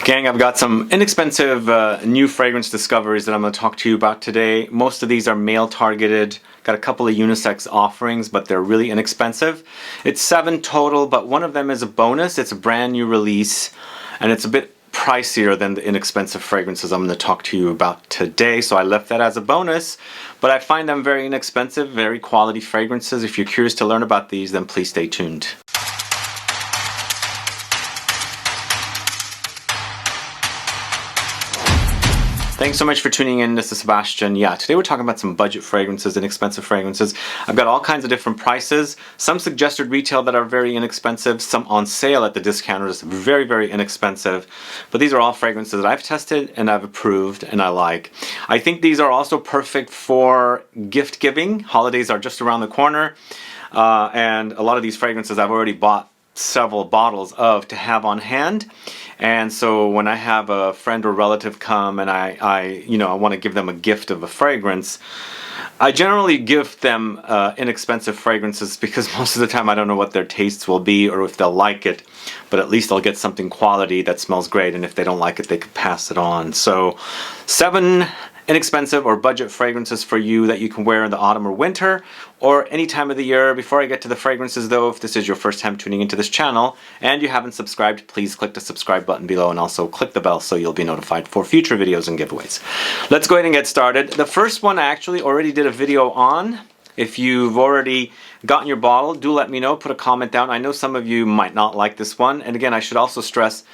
Gang, I've got some inexpensive new fragrance discoveries that I'm going to talk to you about today. Most of these are male targeted. Got a couple of unisex offerings, but they're really inexpensive. It's 7 total, but one of them is a bonus. It's a brand new release, and it's a bit pricier than the inexpensive fragrances I'm going to talk to you about today, so I left that as a bonus. But I find them very inexpensive, very quality fragrances. If you're curious to learn about these, then please stay tuned. Thanks so much for tuning in. This is Sebastian. Yeah, today we're talking about some budget fragrances, inexpensive fragrances. I've got all kinds of different prices. Some suggested retail that are very inexpensive, some on sale at the discounters, very, very inexpensive. But these are all fragrances that I've tested and I've approved and I like. I think these are also perfect for gift giving. Holidays are just around the corner. And a lot of these fragrances I've already bought several bottles of to have on hand. And so when I have a friend or relative come and I want to give them a gift of a fragrance, I generally give them inexpensive fragrances because most of the time I don't know what their tastes will be or if they'll like it, but at least I'll get something quality that smells great, and if they don't like it, they can pass it on. So 7 inexpensive or budget fragrances for you that you can wear in the autumn or winter or any time of the year. Before I get to the fragrances though, if this is your first time tuning into this channel and you haven't subscribed, please click the subscribe button below and also click the bell so you'll be notified for future videos and giveaways. Let's go ahead and get started. The first one I actually already did a video on. If you've already gotten your bottle, do let me know, put a comment down. I know some of you might not like this one, and again I should also stress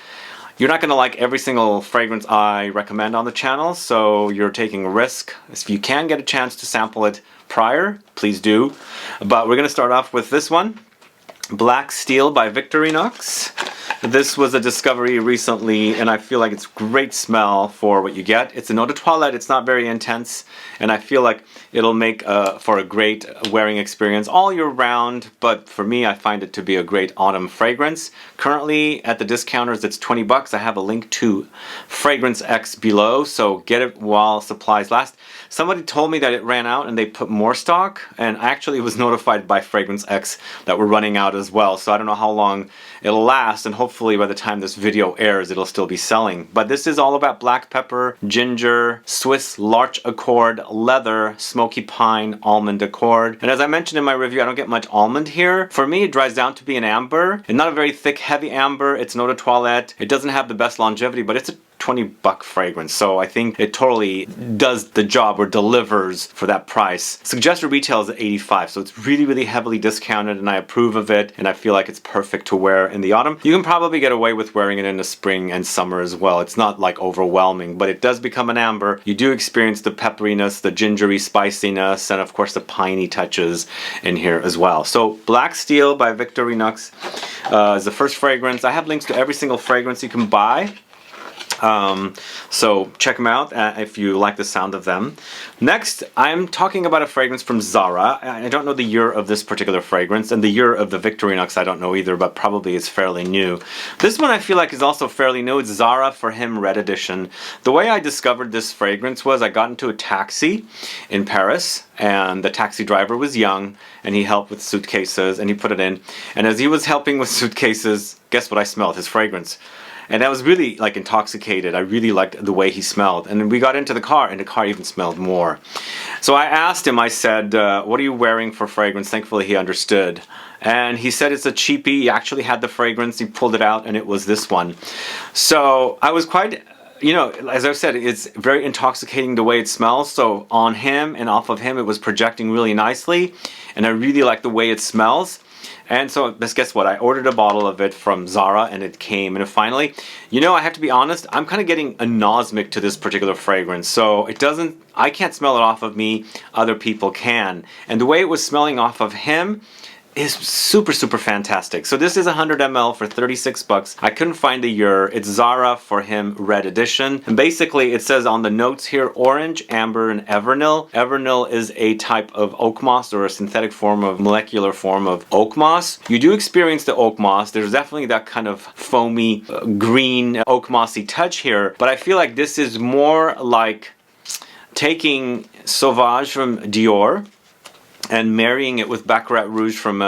you're not going to like every single fragrance I recommend on the channel, so you're taking a risk. If you can get a chance to sample it prior, please do. But we're going to start off with this one, Black Steel by Victorinox. This was a discovery recently, and I feel like it's great smell for what you get. It's an eau de toilette, it's not very intense, and I feel like it'll make for a great wearing experience all year round, but for me, I find it to be a great autumn fragrance. Currently, at the discounters, it's 20 bucks. I have a link to Fragrance X below, so get it while supplies last. Somebody told me that it ran out and they put more stock, and I actually was notified by Fragrance X that we're running out as well, so I don't know how long it'll last, and hopefully by the time this video airs it'll still be selling. But this is all about black pepper, ginger, Swiss larch accord, leather, smoky pine, almond accord. And as I mentioned in my review, I don't get much almond here. For me, it dries down to be an amber, and not a very thick, heavy amber. It's an eau de toilette. It doesn't have the best longevity, but it's a 20-buck fragrance, so I think it totally does the job or delivers for that price. Suggested retail is at 85, so it's really, really heavily discounted, and I approve of it, and I feel like it's perfect to wear in the autumn. You can probably get away with wearing it in the spring and summer as well. It's not like overwhelming, but it does become an amber. You do experience the pepperiness, the gingery spiciness, and of course the piney touches in here as well. So Black Steel by Victorinox is the first fragrance. I have links to every single fragrance you can buy. So check them out if you like the sound of them. Next, I'm talking about a fragrance from ZARA. I don't know the year of this particular fragrance, and the year of the Victorinox I don't know either, but probably it's fairly new. This one I feel like is also fairly new. It's ZARA For Him Red Edition. The way I discovered this fragrance was I got into a taxi in Paris, and the taxi driver was young, and he helped with suitcases, and he put it in. And as he was helping with suitcases, guess what I smelled? His fragrance. And I was really like intoxicated. I really liked the way he smelled. And then we got into the car, and the car even smelled more. So I asked him, I said, what are you wearing for fragrance? Thankfully he understood. And he said it's a cheapie. He actually had the fragrance. He pulled it out, and it was this one. So I was quite, you know, as I said, it's very intoxicating the way it smells. So on him and off of him, it was projecting really nicely. And I really like the way it smells. And so, guess what? I ordered a bottle of it from ZARA, and it came. And finally, you know, I have to be honest, I'm kind of getting anosmic to this particular fragrance. So it doesn't, I can't smell it off of me, other people can. And the way it was smelling off of him is super, super fantastic. So this is 100 ml for 36 bucks. I couldn't find the year. It's ZARA For Him Red Edition. And basically it says on the notes here, orange, amber, and Evernyl. Evernyl is a type of oak moss, or a synthetic form of molecular form of oak moss. You do experience the oak moss. There's definitely that kind of foamy green oak mossy touch here, but I feel like this is more like taking Sauvage from Dior and marrying it with Baccarat Rouge from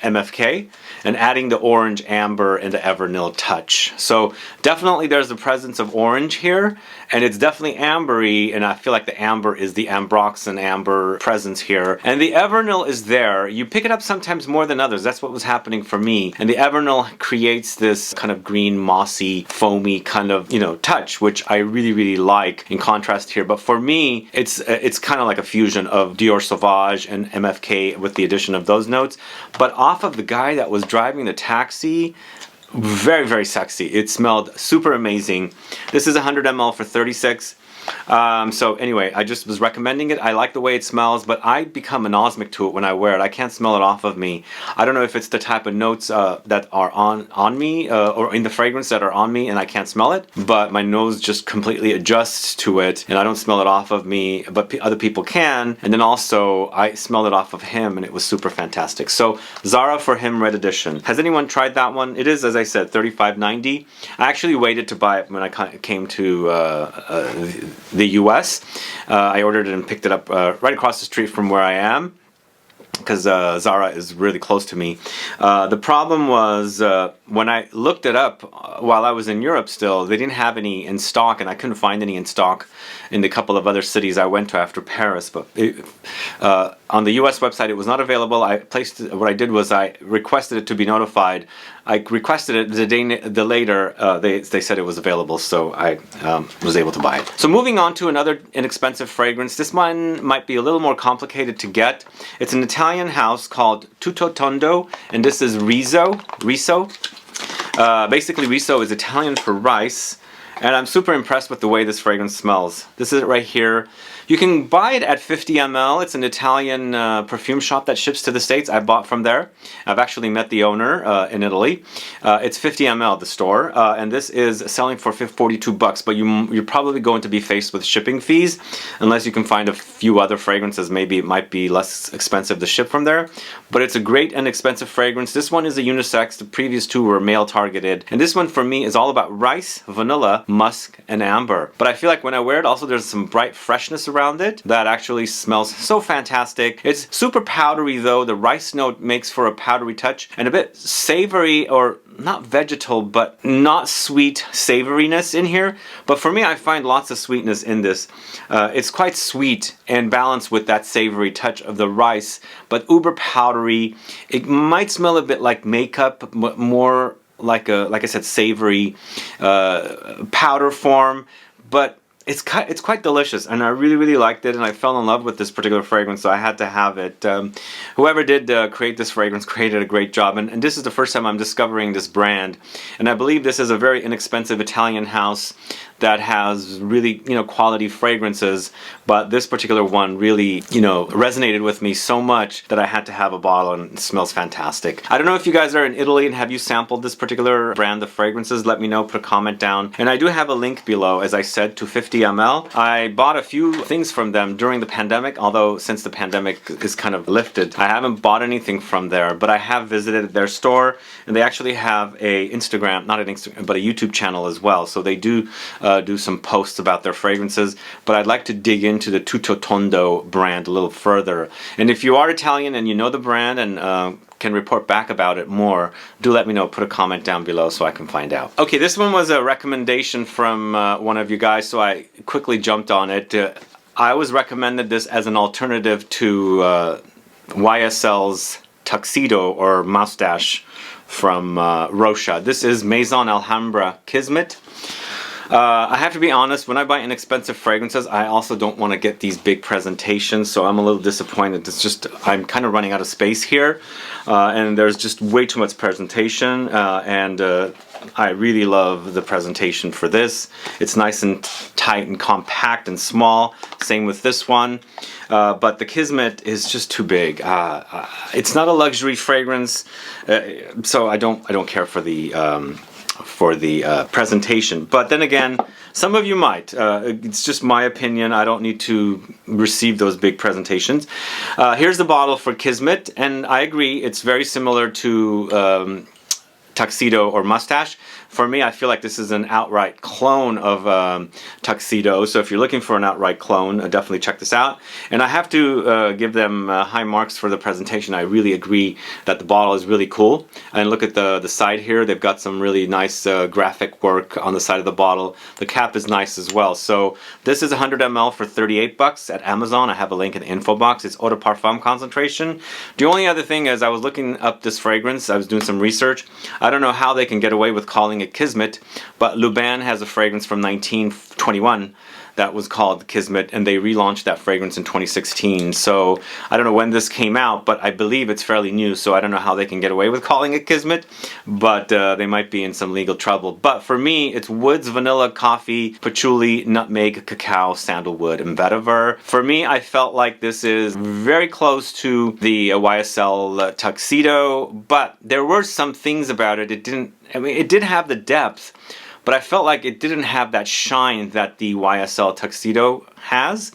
MFK and adding the orange amber and the Evernyl touch. So definitely there's the presence of orange here, and it's definitely ambery, and I feel like the amber is the ambroxan amber presence here. And the Evernyl is there. You pick it up sometimes more than others. That's what was happening for me. And the Evernyl creates this kind of green, mossy, foamy kind of, you know, touch, which I really, really like in contrast here. But for me, it's kind of like a fusion of Dior Sauvage and MFK with the addition of those notes. But off of the guy that was driving the taxi, very, very sexy. It smelled super amazing. This is 100 ml for $36. So anyway, I just was recommending it. I like the way it smells, but I become anosmic to it when I wear it. I can't smell it off of me. I don't know if it's the type of notes that are on me or in the fragrance that are on me and I can't smell it, but my nose just completely adjusts to it and I don't smell it off of me, but other people can. And then also I smelled it off of him and it was super fantastic. So ZARA for Him Red Edition. Has anyone tried that one? It is, as I said, $35.90. I actually waited to buy it when I came to the US. I ordered it and picked it up right across the street from where I am, because ZARA is really close to me. The problem was when I looked it up while I was in Europe still, they didn't have any in stock, and I couldn't find any in stock in the couple of other cities I went to after Paris. But on the US website it was not available. What I did was I requested it to be notified. I requested it the later they said it was available, so I was able to buy it. So moving on to another inexpensive fragrance. This one might be a little more complicated to get. It's an Italian house called TUTTOTONDO, and this is RISO. Basically RISO is Italian for rice, and I'm super impressed with the way this fragrance smells. This is it right here. You can buy it at 50 ml. It's an Italian perfume shop that ships to the States. I bought from there. I've actually met the owner in Italy. It's 50 ml, the store, and this is selling for $42, but you're probably going to be faced with shipping fees unless you can find a few other fragrances. Maybe it might be less expensive to ship from there, but it's a great and expensive fragrance. This one is a unisex. The previous two were male targeted, and this one for me is all about rice, vanilla, musk, and amber. But I feel like when I wear it also there's some bright freshness around it that actually smells so fantastic. It's super powdery though. The rice note makes for a powdery touch and a bit savory, or not vegetal but not sweet savoriness in here. But for me, I find lots of sweetness in this. It's quite sweet and balanced with that savory touch of the rice, but uber powdery. It might smell a bit like makeup, but more like I said, savory powder form, but it's quite delicious, and I really, really liked it, and I fell in love with this particular fragrance, so I had to have it. Whoever did create this fragrance created a great job, and this is the first time I'm discovering this brand, and I believe this is a very inexpensive Italian house that has really, you know, quality fragrances, but this particular one really, you know, resonated with me so much that I had to have a bottle, and it smells fantastic. I don't know if you guys are in Italy and have you sampled this particular brand of fragrances. Let me know, put a comment down. And I do have a link below, as I said, to 50 ml. I bought a few things from them during the pandemic, although since the pandemic is kind of lifted, I haven't bought anything from there, but I have visited their store, and they actually have a Instagram, not an Instagram, but a YouTube channel as well. So they do some posts about their fragrances, but I'd like to dig into the TUTTOTONDO brand a little further. And if you are Italian and you know the brand and can report back about it more, do let me know. Put a comment down below so I can find out. Okay, this one was a recommendation from one of you guys, so I quickly jumped on it. I was recommended this as an alternative to YSL's Tuxedo or Mustache from Rocha. This is Maison Alhambra Kismet. I have to be honest, when I buy inexpensive fragrances, I also don't want to get these big presentations, so I'm a little disappointed. It's just, I'm kind of running out of space here, and there's just way too much presentation, and I really love the presentation for this. It's nice and tight and compact and small. Same with this one, but the Kismet is just too big. It's not a luxury fragrance, so I don't care for the presentation. But then again, some of you might. It's just my opinion. I don't need to receive those big presentations. Here's the bottle for Kismet, and I agree, it's very similar to Tuxedo or Mustache. For me, I feel like this is an outright clone of Tuxedo. So if you're looking for an outright clone, definitely check this out. And I have to give them high marks for the presentation. I really agree that the bottle is really cool. And look at the side here. They've got some really nice graphic work on the side of the bottle. The cap is nice as well. So this is 100 ml for 38 bucks at Amazon. I have a link in the info box. It's Eau de Parfum concentration. The only other thing is I was looking up this fragrance. I was doing some research. I don't know how they can get away with calling it Kismet, but Lubin has a fragrance from 1921 that was called Kismet, and they relaunched that fragrance in 2016. So I don't know when this came out, but I believe it's fairly new, so I don't know how they can get away with calling it Kismet, but they might be in some legal trouble. But for me, it's woods, vanilla, coffee, patchouli, nutmeg, cacao, sandalwood, and vetiver. For me, I felt like this is very close to the YSL Tuxedo, but there were some things about it. It did have the depth, but I felt like it didn't have that shine that the YSL Tuxedo has.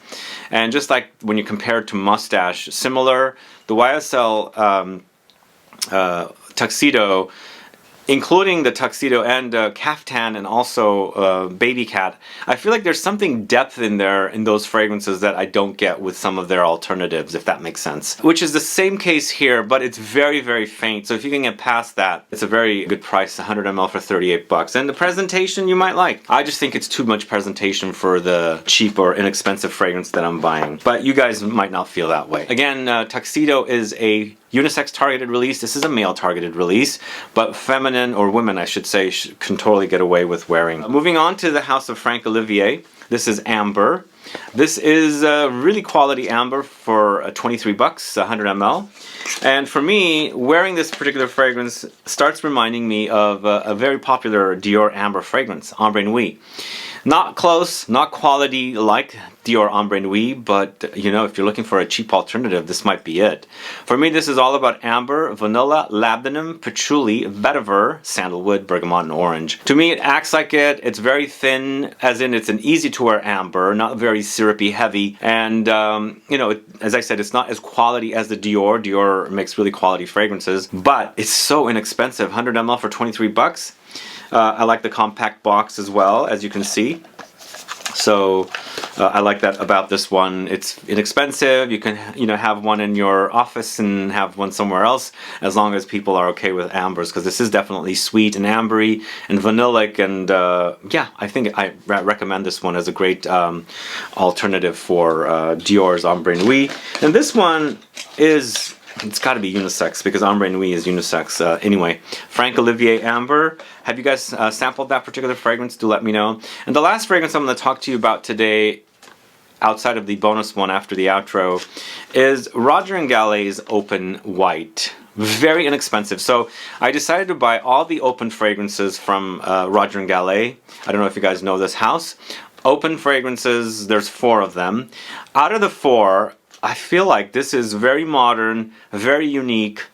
And just like when you compare it to Mustache, similar, the YSL Tuxedo, including the Tuxedo and Caftan and also Baby Cat, I feel like there's something depth in there in those fragrances that I don't get with some of their alternatives, if that makes sense. Which is the same case here, but it's very, very faint. So if you can get past that, it's a very good price, 100 ml for 38 bucks. And the presentation you might like. I just think it's too much presentation for the cheap or inexpensive fragrance that I'm buying. But you guys might not feel that way. Again, Tuxedo is a unisex targeted release. This is a male targeted release, but feminine, or women I should say, can totally get away with wearing. Moving on to the house of Franck Olivier. This is Amber. This is really quality amber for 23 bucks, 100 ml. And for me, wearing this particular fragrance starts reminding me of a very popular Dior amber fragrance, Ambre Nuit. Not close, not quality like Dior Ambre Nuit, but you know, if you're looking for a cheap alternative, this might be it. For me, this is all about amber, vanilla, labdanum, patchouli, vetiver, sandalwood, bergamot, and orange. To me, it acts like it. It's very thin, as in it's an easy to wear amber, not very syrupy, heavy. And you know, as I said, it's not as quality as the Dior. Dior makes really quality fragrances, but it's so inexpensive. 100 ml for 23 bucks. I like the compact box as well, as you can see. So I like that about this one. It's inexpensive. You can, have one in your office and have one somewhere else, as long as people are okay with ambers, because this is definitely sweet and ambery and vanillic. And yeah, I think I recommend this one as a great alternative for Dior's Ambre Nuit. And this one is, it's got to be unisex, because Ambre Nuit is unisex. Anyway, Franck Olivier Amber. Have you guys sampled that particular fragrance? Do let me know. And the last fragrance I'm going to talk to you about today, outside of the bonus one after the outro, is Roger & Gallet's Open White. Very inexpensive. So I decided to buy all the open fragrances from Roger & Gallet. I don't know if you guys know this house. Open fragrances, there's 4 of them. Out of the 4, I feel like this is very modern, very unique,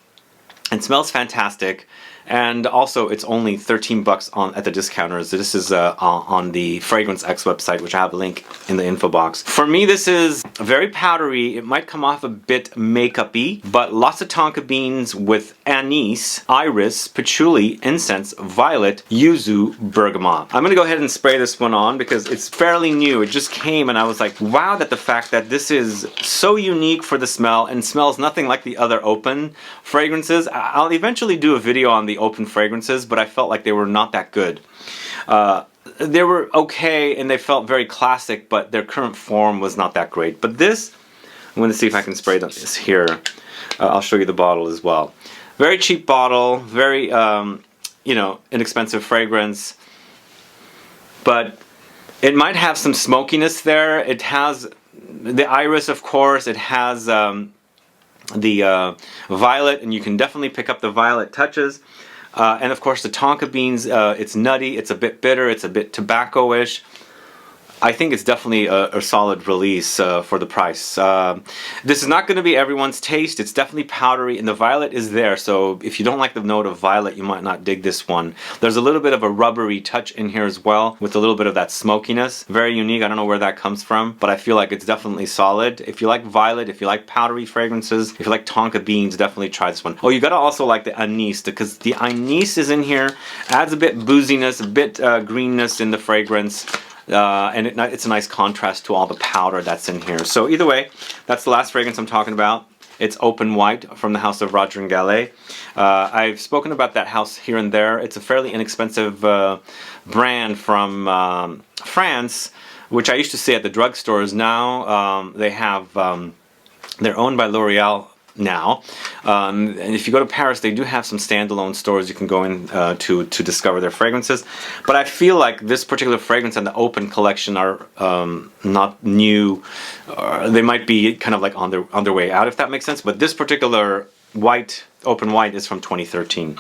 and smells fantastic. And also, it's only 13 bucks at the discounters. This is on the Fragrance X website, which I have a link in the info box. For me, this is very powdery. It might come off a bit makeup-y, but lots of tonka beans with anise, iris, patchouli, incense, violet, yuzu, bergamot. I'm gonna go ahead and spray this one on because it's fairly new. It just came, and I was like, wow, at the fact that this is so unique for the smell and smells nothing like the other open fragrances. I'll eventually do a video on the open fragrances, but I felt like they were not that good. They were okay and they felt very classic, but their current form was not that great. But this, I'm going to see if I can spray this here. I'll show you the bottle as well. Very cheap bottle, very inexpensive fragrance, but it might have some smokiness there. It has the iris, of course. It has the violet, and you can definitely pick up the violet touches. And of course the tonka beans, it's nutty, it's a bit bitter, it's a bit tobacco-ish. I think it's definitely a solid release for the price. This is not going to be everyone's taste. It's definitely powdery, and the violet is there, so if you don't like the note of violet, you might not dig this one. There's a little bit of a rubbery touch in here as well, with a little bit of that smokiness. Very unique. I don't know where that comes from, but I feel like it's definitely solid. If you like violet, if you like powdery fragrances, if you like Tonka beans, definitely try this one. Oh, you gotta also like the Anise, because the Anise is in here, adds a bit booziness, a bit greenness in the fragrance. And it's a nice contrast to all the powder that's in here. So either way, that's the last fragrance I'm talking about. It's Open White from the house of Roger and Gallet. I've spoken about that house here and there. It's a fairly inexpensive brand from France, which I used to see at the drugstores. Now they have, they're owned by L'Oreal now, and if you go to Paris, they do have some standalone stores you can go in to discover their fragrances. But I feel like this particular fragrance and the Open collection are not new. They might be kind of like on their way out, if that makes sense. But this particular white, Open White, is from 2013.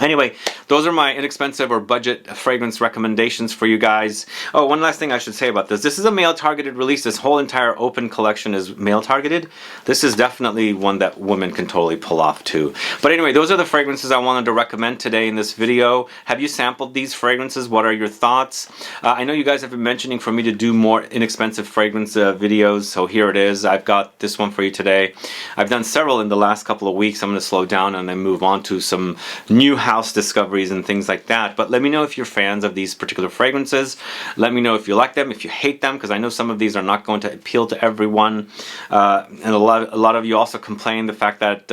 Anyway, those are my inexpensive or budget fragrance recommendations for you guys. Oh, one last thing I should say about this. This is a male-targeted release. This whole entire Open collection is male-targeted. This is definitely one that women can totally pull off too. But anyway, those are the fragrances I wanted to recommend today in this video. Have you sampled these fragrances? What are your thoughts? I know you guys have been mentioning for me to do more inexpensive fragrance videos, so here it is. I've got this one for you today. I've done several in the last couple of weeks. I'm going to slow down and then move on to some new house discoveries and things like that. But let me know if you're fans of these particular fragrances. Let me know if you like them, if you hate them, because I know some of these are not going to appeal to everyone. And a lot of you also complain the fact that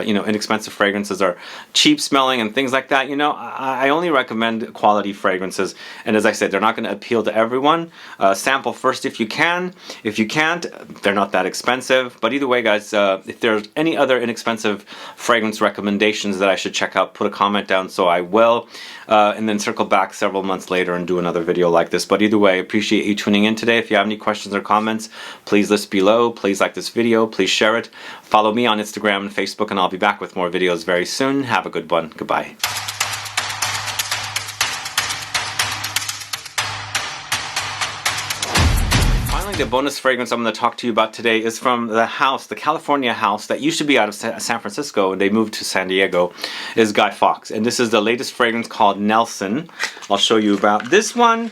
you know, inexpensive fragrances are cheap smelling and things like that. You know, I only recommend quality fragrances, and as I said, they're not going to appeal to everyone. Sample first if you can. If you can't, they're not that expensive. But either way, guys, if there's any other inexpensive fragrance recommendations that I should check out, put a comment down so I will, and then circle back several months later and do another video like this. But either way, I appreciate you tuning in today. If you have any questions or comments, please list below. Please like this video. Please share it. Follow me on Instagram and Facebook, and I'll be back with more videos very soon. Have a good one. Goodbye. The bonus fragrance I'm going to talk to you about today is from the house, the California house that used to be out of San Francisco and they moved to San Diego, is Guy Fawkes. And this is the latest fragrance called Nelson. I'll show you about this one.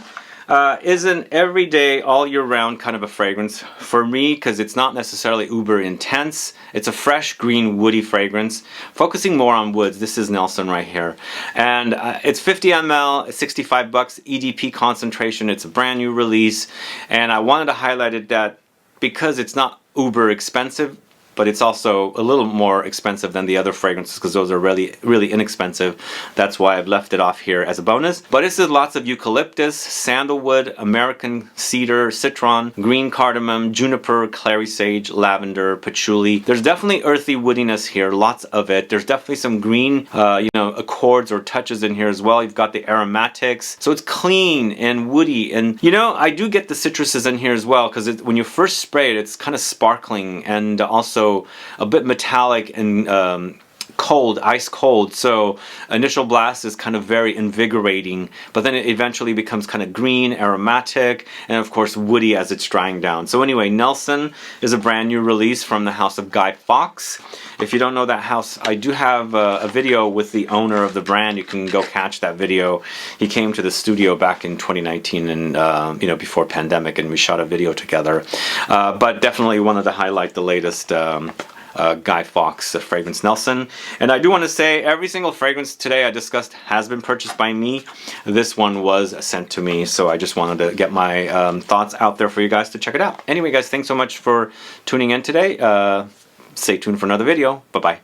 Is an everyday, all year round kind of a fragrance for me, because it's not necessarily uber intense. It's a fresh, green, woody fragrance, focusing more on woods. This is Nelson right here. And it's 50 ml, 65 bucks, EDP concentration. It's a brand new release. And I wanted to highlight it that because it's not uber expensive, but it's also a little more expensive than the other fragrances because those are really inexpensive. That's why I've left it off here as a bonus. But this is lots of eucalyptus, sandalwood, American cedar, citron, green cardamom, juniper, clary sage, lavender, patchouli. There's definitely earthy woodiness here, lots of it. There's definitely some green, you know, accords or touches in here as well. You've got the aromatics. So it's clean and woody. And, you know, I do get the citruses in here as well because when you first spray it, it's kind of sparkling and also a bit metallic and cold, ice cold. So initial blast is kind of very invigorating, but then it eventually becomes kind of green, aromatic, and of course woody as it's drying down. So anyway, Nelson is a brand new release from the house of Guy Fawkes. If you don't know that house, I do have a video with the owner of the brand. You can go catch that video. He came to the studio back in 2019 and you know, before pandemic, and we shot a video together. But definitely wanted to highlight the latest Guy Fawkes fragrance, Nelson. And I do want to say every single fragrance today I discussed has been purchased by me. This one was sent to me, so I just wanted to get my thoughts out there for you guys to check it out. Anyway, guys, thanks so much for tuning in today. Stay tuned for another video. Bye-bye.